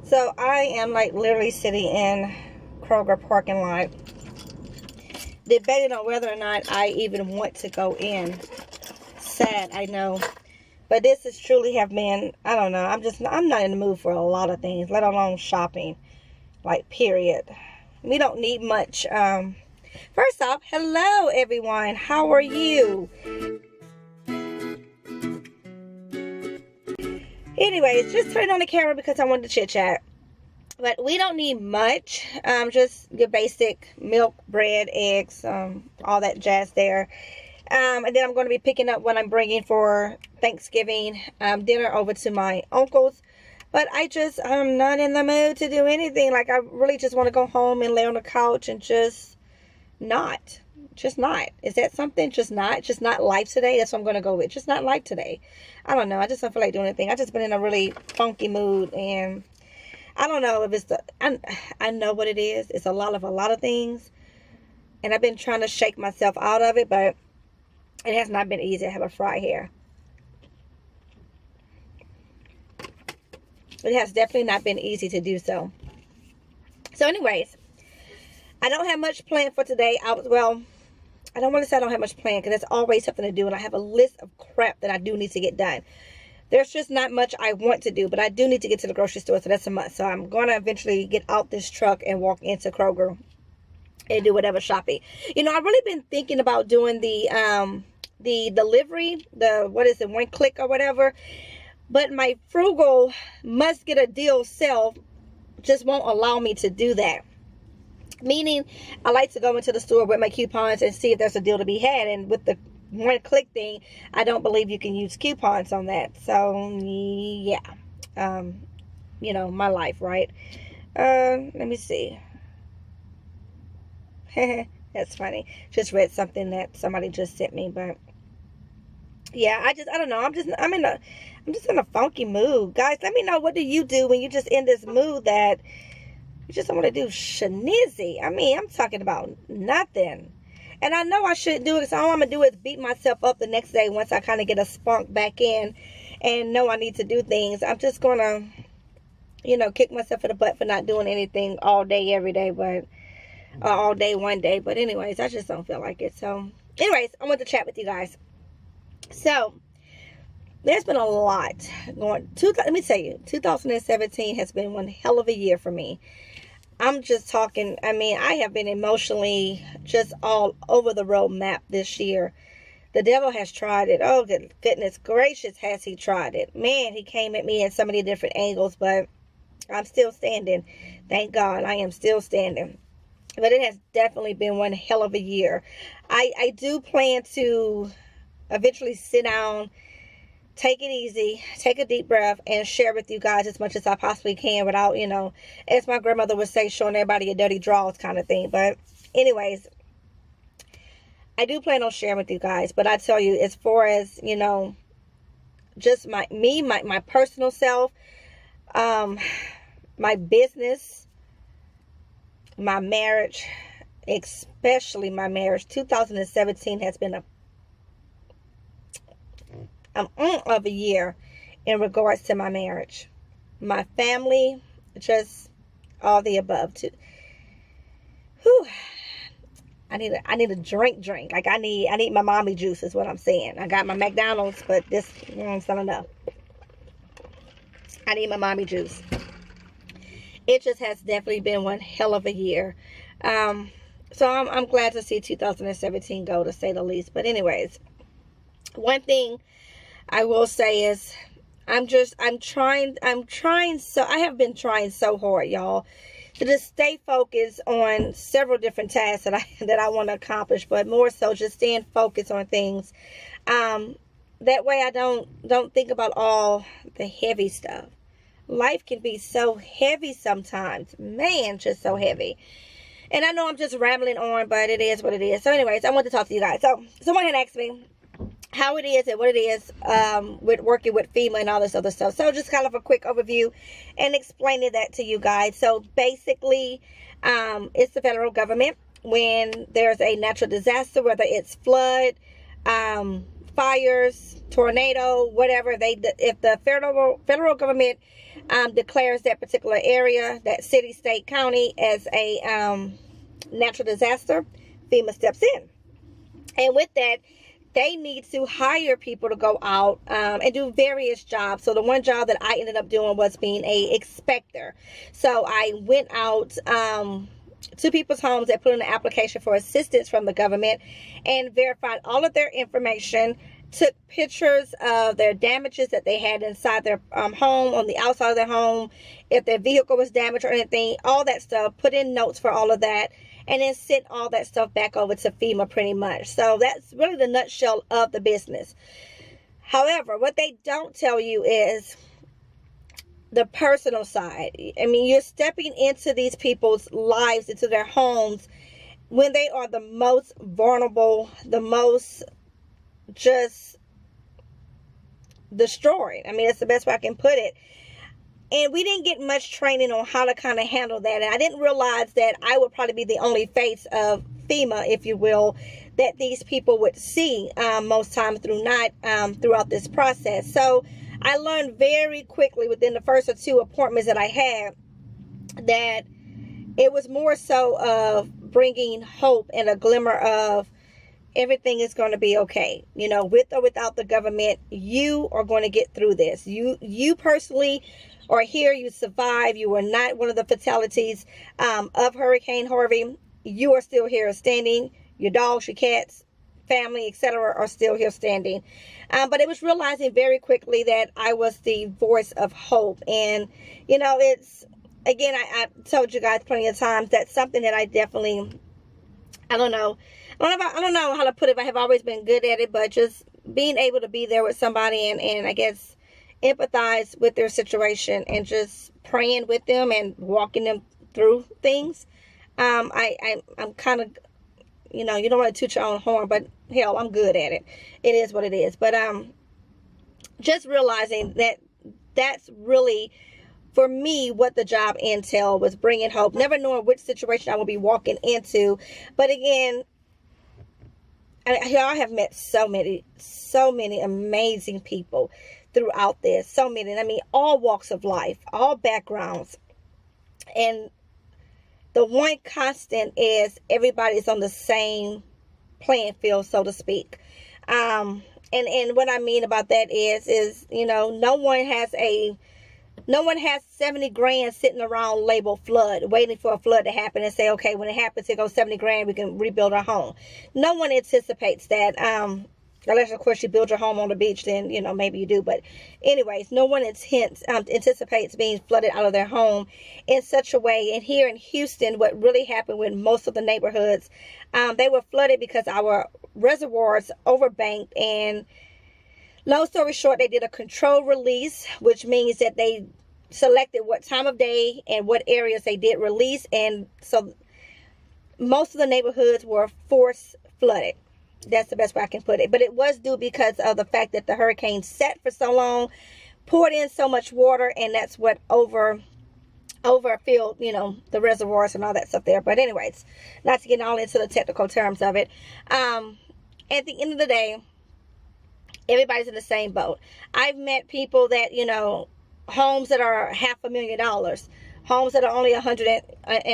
So I am like literally sitting in Kroger parking lot, debating on whether or not I even want to go in. Sad, I know. But this has truly have been, I don't know, I'm not in the mood for a lot of things, let alone shopping. Like, period. We don't need much. First off, hello everyone. How are you? Anyways, just turning on the camera because I wanted to chit chat. But we don't need much. Just your basic milk, bread, eggs, all that jazz there. And then I'm going to be picking up what I'm bringing for Thanksgiving dinner over to my uncle's. But I'm not in the mood to do anything. Like, I really just want to go home and lay on the couch and just not. Just not. Is that something? Just not life today? That's what I'm going to go with. Just not life today. I don't know. I just don't feel like doing anything. I just been in a really funky mood. And I don't know if it's I know what it is. It's a lot of things. And I've been trying to shake myself out of it. But it has not been easy. I have a fry here. It has definitely not been easy to do so. So anyways, I don't have much planned for today. I don't want to say I don't have much planned because there's always something to do. And I have a list of crap that I do need to get done. There's just not much I want to do. But I do need to get to the grocery store. So that's a must. So I'm going to eventually get out this truck and walk into Kroger and do whatever shopping. You know, I've really been thinking about doing the delivery. What is it? 1 click or whatever. But my frugal must get a deal self just won't allow me to do that. Meaning, I like to go into the store with my coupons and see if there's a deal to be had. And with the 1 click thing, I don't believe you can use coupons on that. So, yeah. You know, my life, right? Let me see. That's funny. Just read something that somebody just sent me, but yeah, I don't know. I'm just in a funky mood. Guys, let me know, what do you do when you just in this mood that you just don't want to do shenizzy? I mean, I'm talking about nothing. And I know I shouldn't do it because all I'm going to do is beat myself up the next day once I kind of get a spunk back in and know I need to do things. I'm just going to, you know, kick myself in the butt for not doing anything all day, every day, but all day, one day. But anyways, I just don't feel like it. So anyways, I want to chat with you guys. So, there's been a lot going. Let me tell you, 2017 has been one hell of a year for me. I'm just talking, I mean, I have been emotionally just all over the road map this year. The devil has tried it. Oh, goodness gracious, has he tried it. Man, he came at me in so many different angles, but I'm still standing. Thank God, I am still standing. But it has definitely been one hell of a year. I do plan to eventually sit down, take it easy, take a deep breath, and share with you guys as much as I possibly can without, you know, as my grandmother would say, showing everybody your dirty drawers kind of thing. But anyways, I do plan on sharing with you guys. But I tell you, as far as, you know, just my personal self, my business, my marriage, especially my marriage, 2017 has been of a year in regards to my marriage, my family, just all the above too. Whew. I need a drink. Like I need my mommy juice is what I'm saying. I got my McDonald's, but this is not enough. I need my mommy juice. It just has definitely been one hell of a year. So I'm glad to see 2017 go, to say the least. But anyways, one thing I will say is I have been trying so hard, y'all, to just stay focused on several different tasks that I want to accomplish, but more so just staying focused on things. That way I don't think about all the heavy stuff. Life can be so heavy sometimes. Man, just so heavy. And I know I'm just rambling on, but it is what it is. So anyways, I want to talk to you guys. So someone had asked me how it is and what it is with working with FEMA and all this other stuff. So just kind of a quick overview and explaining that to you guys. So basically, it's the federal government when there's a natural disaster, whether it's flood, fires, tornado, whatever, if the federal government declares that particular area, that city, state, county as a natural disaster, FEMA steps in. And with that, they need to hire people to go out and do various jobs. So the one job that I ended up doing was being a inspector. So I went out to people's homes that put in an application for assistance from the government and verified all of their information, took pictures of their damages that they had inside their home, on the outside of their home, if their vehicle was damaged or anything, all that stuff, put in notes for all of that, and then sent all that stuff back over to FEMA pretty much. So that's really the nutshell of the business. However, what they don't tell you is the personal side. I mean, you're stepping into these people's lives, into their homes, when they are the most vulnerable, the most just destroyed. I mean, that's the best way I can put it. And we didn't get much training on how to kind of handle that. And I didn't realize that I would probably be the only face of FEMA, if you will, that these people would see most times throughout this process. So I learned very quickly within the first or two appointments that I had that it was more so of bringing hope and a glimmer of everything is going to be okay. You know, with or without the government, you are going to get through this. You personally are here. You survive. You are not one of the fatalities of Hurricane Harvey. You are still here standing. Your dogs, your cats, family, etc. are still here standing. But it was realizing very quickly that I was the voice of hope. And, you know, it's, again, I told you guys plenty of times, that's something that I definitely, I don't know how to put it. I have always been good at it, but just being able to be there with somebody and I guess empathize with their situation and just praying with them and walking them through things. I'm kind of, you know, you don't want to toot your own horn, but hell, I'm good at it. It is what it is. But just realizing that that's really, for me, what the job entailed, was bringing hope. Never knowing which situation I will be walking into. But again, I have met so many amazing people throughout this. So many. I mean, all walks of life, all backgrounds. And the one constant is everybody's on the same playing field, so to speak. And what I mean about that is, you know, no one has 70 grand sitting around labeled flood, waiting for a flood to happen and say, okay, when it happens, here goes 70 grand, we can rebuild our home. No one anticipates that. Unless, of course, you build your home on the beach, then, you know, maybe you do. But anyways, no one anticipates being flooded out of their home in such a way. And here in Houston, what really happened with most of the neighborhoods, they were flooded because our reservoirs overbanked. And long story short, they did a controlled release, which means that they selected what time of day and what areas they did release. And so most of the neighborhoods were force flooded. That's the best way I can put it. But it was due because of the fact that the hurricane sat for so long, poured in so much water, and that's what overfilled, you know, the reservoirs and all that stuff there. But anyways, not to get all into the technical terms of it. At the end of the day, everybody's in the same boat. I've met people that, you know, homes that are $500,000, homes that are only $130,000. At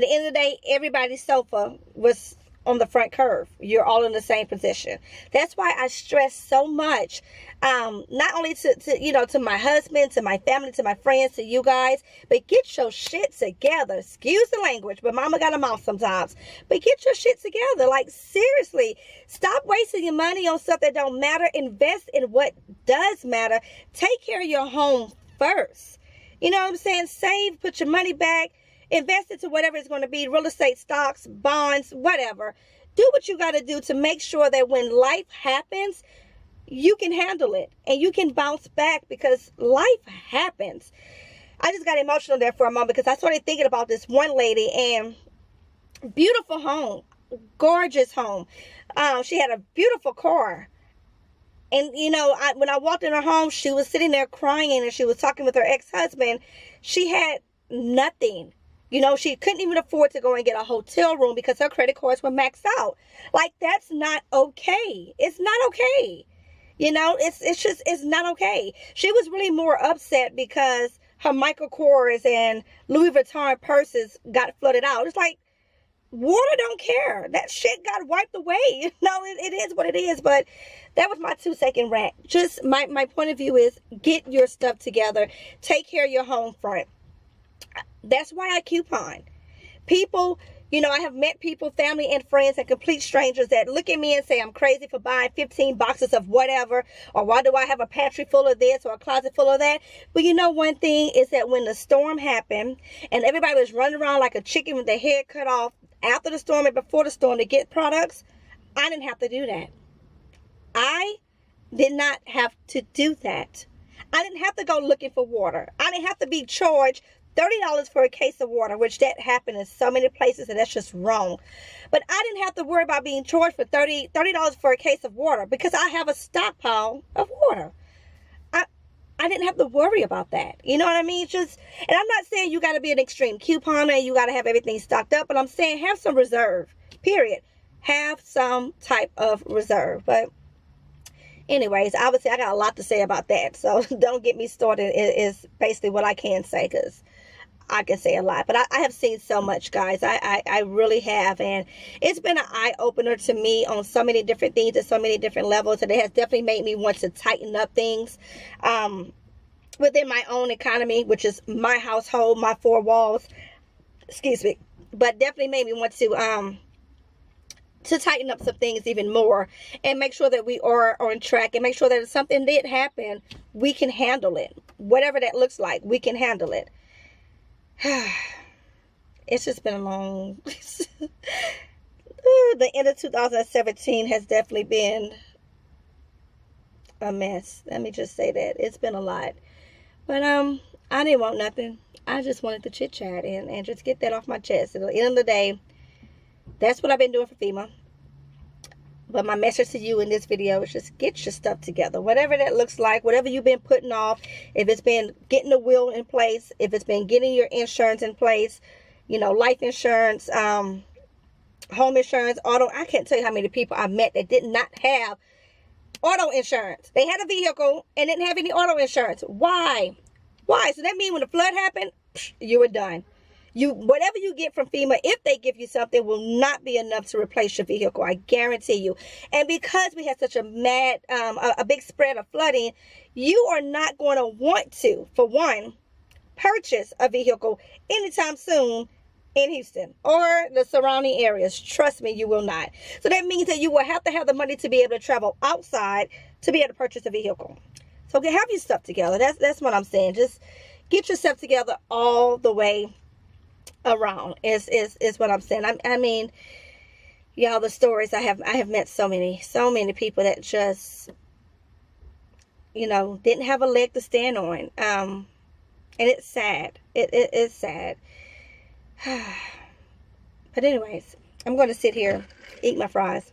the end of the day, everybody's sofa was on the front curve. You're all in the same position. That's why I stress so much, not only to my husband, to my family, to my friends, to you guys, but get your shit together. Excuse the language, but mama got a mouth sometimes. But get your shit together. Like, seriously, stop wasting your money on stuff that don't matter. Invest in what does matter. Take care of your home first. You know what I'm saying? Save, put your money back. Invest into whatever it's going to be, real estate, stocks, bonds, whatever. Do what you got to do to make sure that when life happens, you can handle it and you can bounce back, because life happens. I just got emotional there for a moment because I started thinking about this one lady, and beautiful home, gorgeous home. She had a beautiful car. And, you know, when I walked in her home, she was sitting there crying and she was talking with her ex-husband. She had nothing. You know, she couldn't even afford to go and get a hotel room because her credit cards were maxed out. Like, that's not okay. It's not okay. You know, it's not okay. She was really more upset because her Michael Kors and Louis Vuitton purses got flooded out. It's like, water don't care. That shit got wiped away. You know, it is what it is. But that was my 2-second rant. Just my point of view is, get your stuff together. Take care of your home front. That's why I coupon. People, you know, I have met people, family and friends and complete strangers that look at me and say I'm crazy for buying 15 boxes of whatever, or why do I have a pantry full of this or a closet full of that? But you know, one thing is that when the storm happened and everybody was running around like a chicken with their head cut off after the storm and before the storm to get products, I didn't have to do that. I did not have to do that. I didn't have to go looking for water. I didn't have to be charged $30 for a case of water, which that happened in so many places, and that's just wrong. But I didn't have to worry about being charged for $30 for a case of water because I have a stockpile of water. I didn't have to worry about that. You know what I mean? It's just, and I'm not saying you got to be an extreme couponer and you got to have everything stocked up, but I'm saying have some reserve, period. Have some type of reserve. But anyways, obviously I got a lot to say about that, so don't get me started is basically what I can say, because I can say a lot. But I have seen so much, guys. I really have, and it's been an eye-opener to me on so many different things at so many different levels, and it has definitely made me want to tighten up things within my own economy, which is my household, my four walls, excuse me. But definitely made me want to tighten up some things even more and make sure that we are on track, and make sure that if something did happen, we can handle it. Whatever that looks like, we can handle it. It's just been a long the end of 2017 has definitely been a mess. Let me just say that. It's been a lot. But I didn't want nothing. I just wanted to chit chat and just get that off my chest. At the end of the day, that's what I've been doing for FEMA. But my message to you in this video is just get your stuff together. Whatever that looks like, whatever you've been putting off, if it's been getting the will in place, if it's been getting your insurance in place, you know, life insurance, home insurance, auto. I can't tell you how many people I met that did not have auto insurance. They had a vehicle and didn't have any auto insurance. Why? Why? So that means when the flood happened, you were done. Whatever you get from FEMA, if they give you something, will not be enough to replace your vehicle. I guarantee you. And because we had such a big spread of flooding, you are not going to want to, for one, purchase a vehicle anytime soon in Houston or the surrounding areas. Trust me, you will not. So that means that you will have to have the money to be able to travel outside to be able to purchase a vehicle. So have your stuff together. That's what I'm saying. Just get yourself together all the way around is what I'm saying. I mean, y'all, the stories I have met so many people that just, you know, didn't have a leg to stand on. And it's sad. It is sad. But anyways, I'm going to sit here, eat my fries,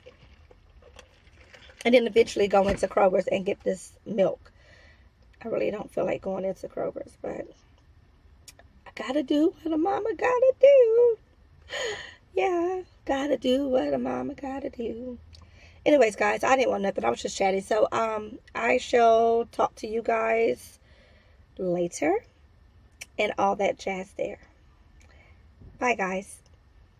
and then eventually go into Kroger's and get this milk. I really don't feel like going into Kroger's, but gotta do what a mama gotta do. Yeah, gotta do what a mama gotta do. Anyways, guys, I didn't want nothing. I was just chatting. So, I shall talk to you guys later and all that jazz there. Bye, guys.